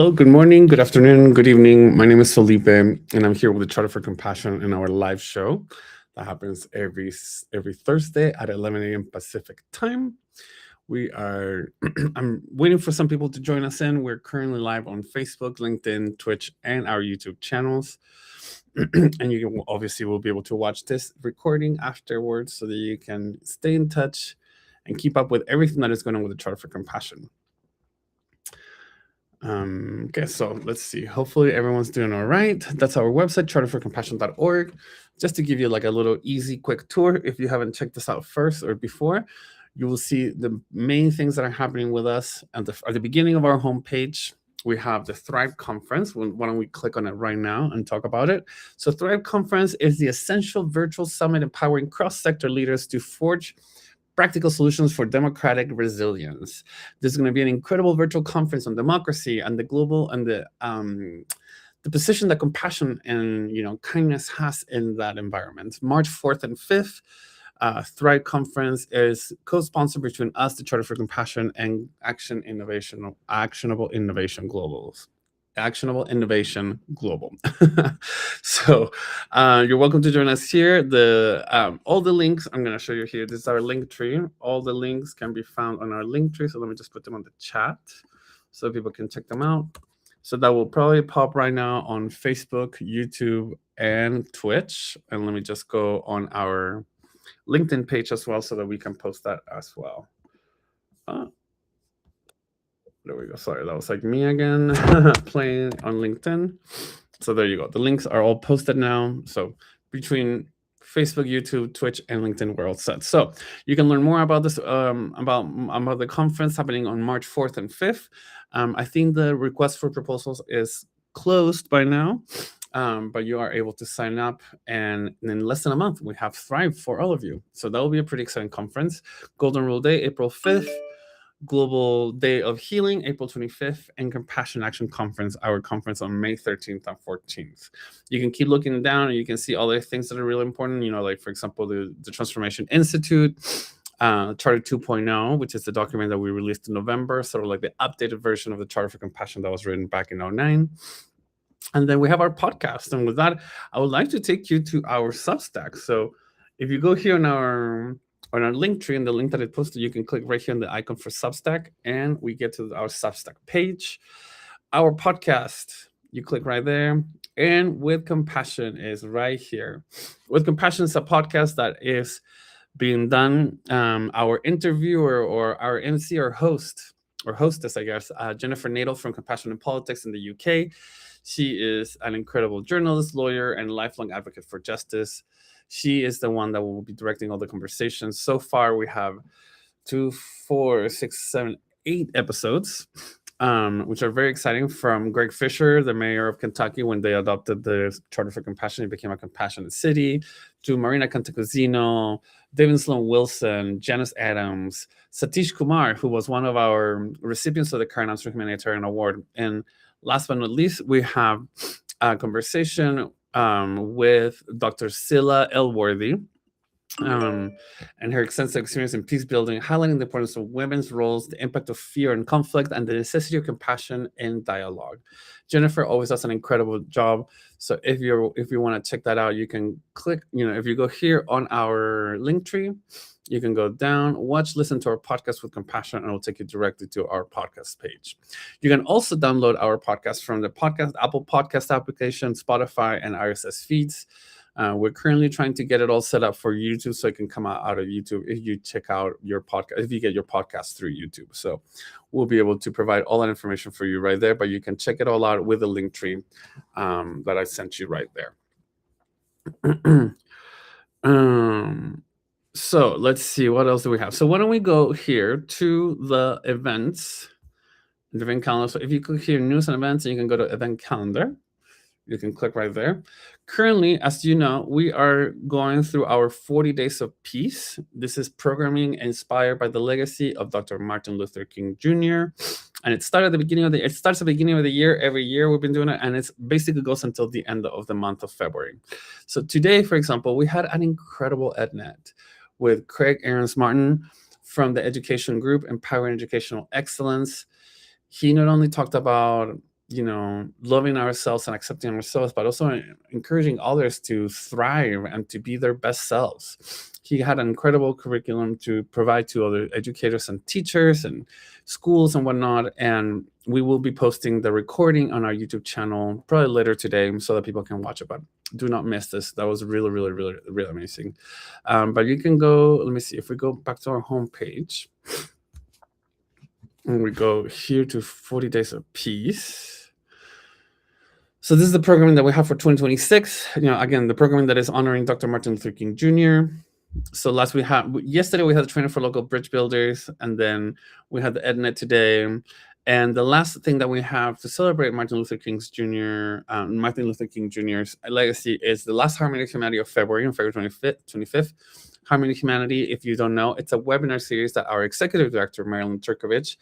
Hello, good morning, good afternoon, good evening. My name is Felipe, and I'm here with the Charter for Compassion in our live show that happens every Thursday at 11 a.m. Pacific time. We are. I'm waiting for some people to join us in. We're currently live on Facebook, LinkedIn, Twitch, and our YouTube channels. And you can, obviously will be able to watch this recording afterwards, so that you can stay in touch and keep up with everything that is going on with the Charter for Compassion. Okay, so let's see. Hopefully everyone's doing all right. That's our website, charterforcompassion.org. Just to give you like a little easy, quick tour, if you haven't checked this out first or before, you will see the main things that are happening with us at the beginning of our homepage. We have the Thrive Conference. Why don't we click on it right now and talk about it? So Thrive Conference is the essential virtual summit empowering cross-sector leaders to forge practical solutions for democratic resilience. This is going to be an incredible virtual conference on democracy and the global and the position that compassion and kindness has in that environment. March 4th and 5th, Thrive Conference is co-sponsored between us, the Charter for Compassion, and Actionable Innovation Global. So you're welcome to join us here. All the links I'm going to show you here. This is our link tree. All the links can be found on our link tree. So let me just put them on the chat so people can check them out. So that will probably pop right now on Facebook, YouTube, and Twitch. And let me just go on our LinkedIn page as well so that we can post that as well. There we go. Sorry, that was like me again playing on LinkedIn. So there you go. The links are all posted now. So between Facebook, YouTube, Twitch, and LinkedIn, we're all set. So you can learn more about this, about the conference happening on March 4th and 5th. I think the request for proposals is closed by now, but you are able to sign up. And in less than a month, we have Thrive for all of you. So that will be a pretty exciting conference. Golden Rule Day, April 5th. Global Day of Healing, April 25th, and Compassion Action Conference, our conference on May 13th and 14th. You can keep looking down and you can see all the things that are really important, like, for example, the Transformation Institute, Charter 2.0, which is the document that we released in November, sort of like the updated version of the Charter for Compassion that was written back in 2009. And then we have our podcast. And with that, I would like to take you to our Substack. So if you go here on our link tree, and the link that I posted, you can click right here on the icon for Substack, and we get to our Substack page. Our podcast, you click right there, and With Compassion is right here. With Compassion is a podcast that is being done. Our interviewer or our MC or host or hostess, I guess, Jennifer Nadel from Compassion in Politics in the UK. She is an incredible journalist, lawyer, and lifelong advocate for justice. She is the one that will be directing all the conversations. So far, we have 2, 4, 6, 7, 8 episodes, which are very exciting, from Greg Fisher, the mayor of Kentucky, when they adopted the Charter for Compassion, it became a compassionate city, to Marina Cantacuzino, David Sloan Wilson, Janice Adams, Satish Kumar, who was one of our recipients of the Karen Armstrong Humanitarian Award. And last but not least, we have a conversation with Dr. Scylla Elworthy, and her extensive experience in peace building, highlighting the importance of women's roles, the impact of fear and conflict, and the necessity of compassion in dialogue. Jennifer always does an incredible job. So if you want to check that out, you can click, if you go here on our link tree, you can go down, listen to our podcast With Compassion, and it'll take you directly to our podcast page. You can also download our podcast from the Apple Podcast application, Spotify, and RSS feeds. We're currently trying to get it all set up for YouTube, so it can come out of YouTube if you check out your podcast, if you get your podcast through YouTube. So we'll be able to provide all that information for you right there, but you can check it all out with the link tree that I sent you right there. So let's see, what else do we have? So why don't we go here to the events, the event calendar. So if you click here, news and events, and you can go to event calendar. You can click right there. Currently, as you know, we are going through our 40 Days of Peace. This is programming inspired by the legacy of Dr. Martin Luther King Jr. And it started at the beginning of the year. Every year we've been doing it, and it basically goes until the end of the month of February. So today, for example, we had an incredible EdNet with Craig Aarons Martin from the education group Empowering Educational Excellence. He not only talked about loving ourselves and accepting ourselves, but also encouraging others to thrive and to be their best selves. He had an incredible curriculum to provide to other educators and teachers and schools and whatnot. And we will be posting the recording on our YouTube channel probably later today so that people can watch it. But do not miss this. That was really, really, really, really amazing. But you can go, let me see, if we go back to our homepage and we go here to 40 Days of Peace. So this is the programming that we have for 2026. Again, the programming that is honoring Dr. Martin Luther King Jr. So yesterday we had the training for local bridge builders, and then we had the EdNet today. And the last thing that we have to celebrate Martin Luther King Jr.'s legacy is the last Harmony of Humanity of February, on February 25th. Harmony of Humanity, if you don't know, it's a webinar series that our executive director, Marilyn Turkovich,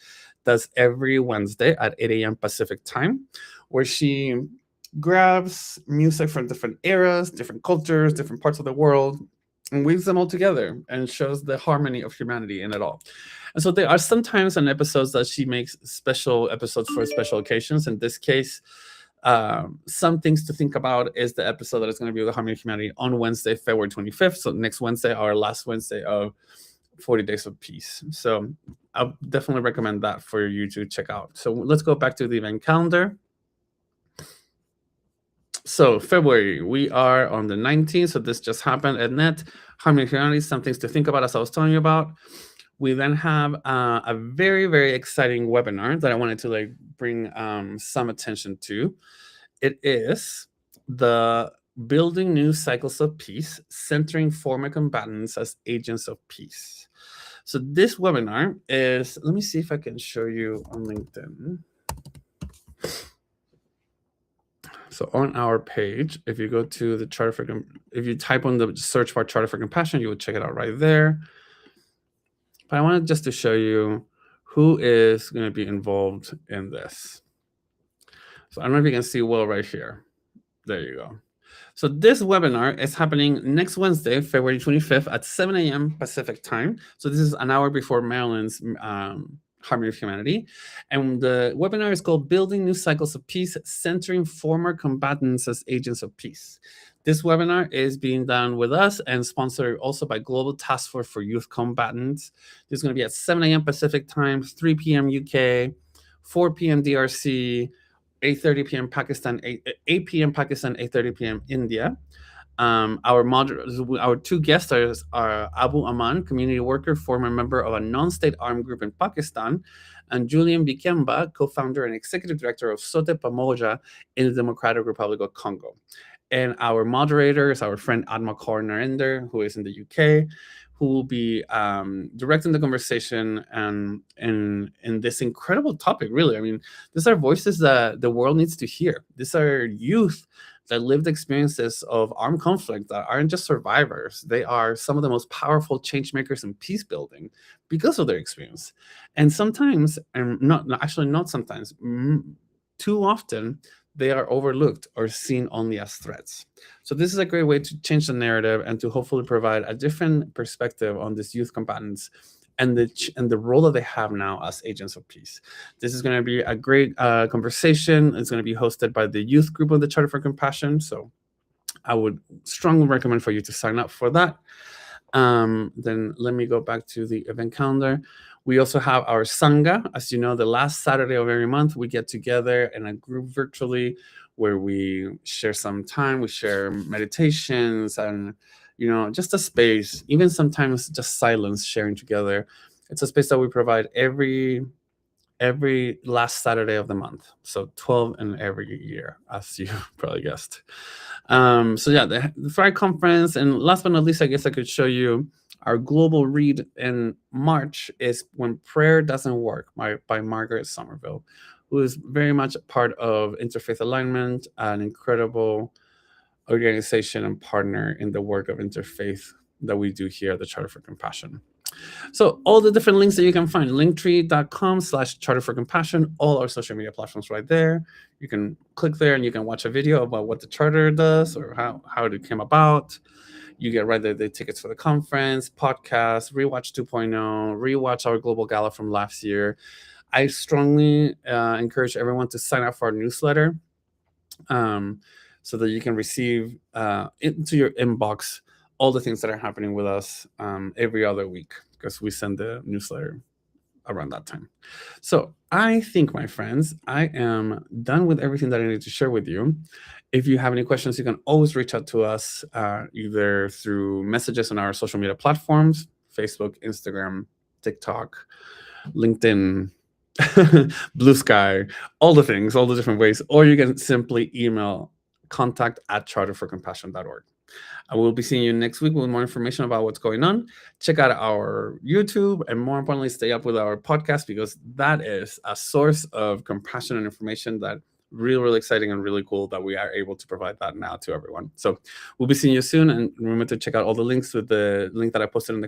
does every Wednesday at 8 a.m. Pacific time, where she grabs music from different eras, different cultures, different parts of the world, and weaves them all together and shows the harmony of humanity in it all. And so there are sometimes on episodes that she makes special episodes for special occasions. In this case, some things to think about is the episode that is going to be with the Harmony of Humanity on Wednesday, February 25th. So next Wednesday, our last Wednesday of 40 Days of Peace. So I'll definitely recommend that for you to check out. So let's go back to the event calendar. So February, we are on the 19th. So this just happened at NET. Harmony of Humanity, some things to think about, as I was telling you about. We then have a very, very exciting webinar that I wanted to bring some attention to. It is the Building New Cycles of Peace, Centering Former Combatants as Agents of Peace. So this webinar is, let me see if I can show you on LinkedIn. So on our page, if you go to the Charter for, if you type on the search bar Charter for Compassion, you will check it out right there. But I wanted just to show you who is going to be involved in this. So I don't know if you can see well right here. There you go. So this webinar is happening next Wednesday, February 25th at 7 a.m. Pacific time. So this is an hour before Maryland's Harmony of Humanity. And the webinar is called Building New Cycles of Peace, Centering Former Combatants as Agents of Peace. This webinar is being done with us and sponsored also by Global Task Force for Youth Combatants. This is going to be at 7 a.m. Pacific time, 3 p.m. UK, 4 p.m. DRC, 8:30 p.m. Pakistan, 8 p.m. Pakistan, 8:30 p.m. India. Our two guests are Abu Aman, community worker, former member of a non-state armed group in Pakistan, and Julian Bikemba, co-founder and executive director of Sote Pamoja in the Democratic Republic of Congo. And our moderator is our friend Adma Kaur Narender, who is in the UK, who will be directing the conversation and in this incredible topic, really. I mean, these are voices that the world needs to hear. These are youth that lived experiences of armed conflict that aren't just survivors. They are some of the most powerful change makers in peace building because of their experience. And sometimes, and not sometimes, too often, they are overlooked or seen only as threats. So this is a great way to change the narrative and to hopefully provide a different perspective on these youth combatants and the role that they have now as agents of peace. This is going to be a great conversation. It's going to be hosted by the youth group of the Charter for Compassion. So I would strongly recommend for you to sign up for that. Then let me go back to the event calendar. We also have our Sangha. As you know, the last Saturday of every month, we get together in a group virtually where we share some time, we share meditations and, just a space, even sometimes just silence, sharing together. It's a space that we provide every last Saturday of the month. So 12 in every year, as you probably guessed. So yeah, the Thrive Conference. And last but not least, I guess I could show you our global read in March is When Prayer Doesn't Work by Margaret Somerville, who is very much a part of Interfaith Alignment, an incredible organization and partner in the work of interfaith that we do here at the Charter for Compassion. So all the different links that you can find, linktree.com/Charter for Compassion, all our social media platforms right there. You can click there and you can watch a video about what the Charter does or how it came about. You get right there the tickets for the conference, podcast, Rewatch 2.0, rewatch our Global Gala from last year. I strongly encourage everyone to sign up for our newsletter, so that you can receive into your inbox all the things that are happening with us every other week, because we send the newsletter around that time. So I think, my friends, I am done with everything that I need to share with you. If you have any questions, you can always reach out to us either through messages on our social media platforms: Facebook, Instagram, TikTok, LinkedIn, Blue Sky, all the things, all the different ways. Or you can simply email contact@charterforcompassion.org. I will be seeing you next week with more information about what's going on. Check out our YouTube, and more importantly, stay up with our podcast, because that is a source of compassion and information that really, really exciting and really cool that we are able to provide that now to everyone. So we'll be seeing you soon, and remember to check out all the links with the link that I posted in the